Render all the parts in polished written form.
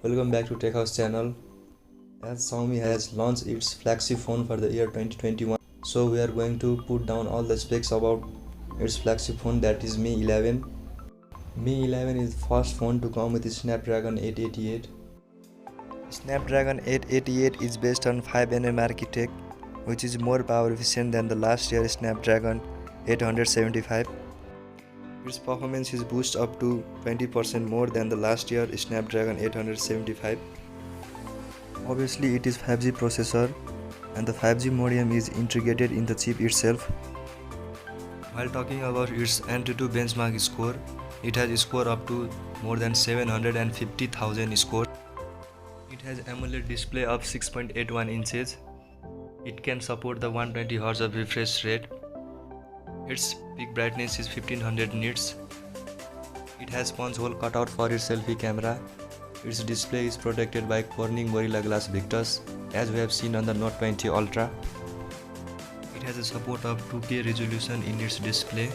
Welcome back to Tech House channel. As Xiaomi has launched its flagship phone for the year 2021, so we are going to put down all the specs about its flagship phone, that is Mi 11. Mi 11 is the first phone to come with the Snapdragon 888. Snapdragon 888 is based on 5nm architecture, which is more power efficient than the last year's Snapdragon 875. Its performance is boosted up to 20% more than the last year's Snapdragon 875. Obviously, it is 5G processor and the 5G modem is integrated in the chip itself. While talking about its Antutu Benchmark score, it has scored up to more than 750,000 scores. It has AMOLED display of 6.81 inches. It can support the 120Hz of refresh rate. Its peak brightness is 1500 nits. It has sponge hole cutout for its selfie camera. Its display is protected by Corning Gorilla Glass Victus, as we have seen on the Note 20 Ultra. It has a support of 2K resolution in its display.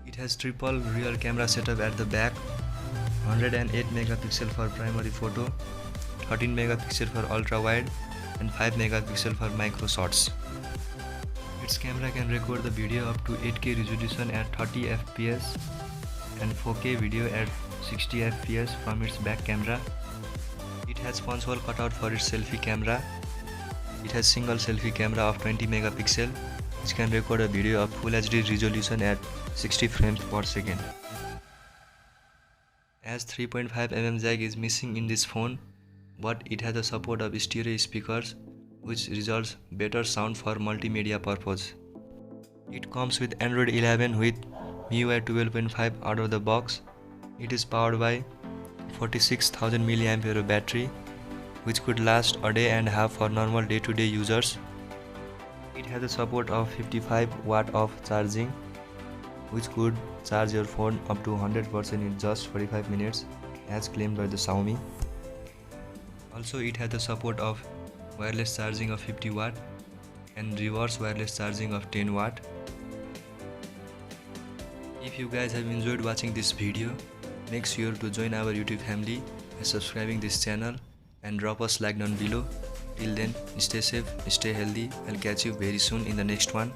It has triple rear camera setup at the back, 108 megapixel for primary photo, 13 megapixel for ultra wide, and 5 megapixel for micro shots. Its camera can record the video up to 8K resolution at 30 fps and 4K video at 60 fps from its back camera. It has sponge hole cutout for its selfie camera. It has single selfie camera of 20 megapixel, which can record a video of Full HD resolution at 60 frames per second. As 3.5mm jack is missing in this phone, but it has the support of stereo speakers, which results better sound for multimedia purpose. It comes with Android 11 with MIUI 12.5 out of the box. It is powered by 46,000 mAh battery, which could last a day and a half for normal day-to-day users. It has the support of 55 watt of charging, which could charge your phone up to 100% in just 45 minutes, as claimed by the Xiaomi. Also, it has the support of wireless charging of 50 watt and reverse wireless charging of 10 watt. If you guys have enjoyed watching this video, make sure to join our YouTube family by subscribing this channel and drop us like down below. Till then, stay safe, stay healthy. I'll catch you very soon in the next one.